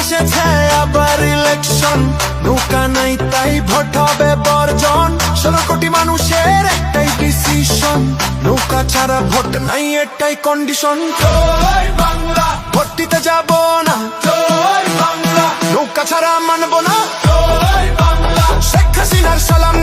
এসেছে আবার ইলেকশন, নৌকা নাই তাই ভোট হবে বর্জন। 16 কোটি মানুষের একটাই ডিসিশন, নৌকা ছাড়া ভোট নাই এটাই কন্ডিশন। জয় বাংলা, ভোট দিতে যাব না। জয় বাংলা, নৌকা ছাড়া মানব না। জয় বাংলা, শেখ হাসিনার সালাম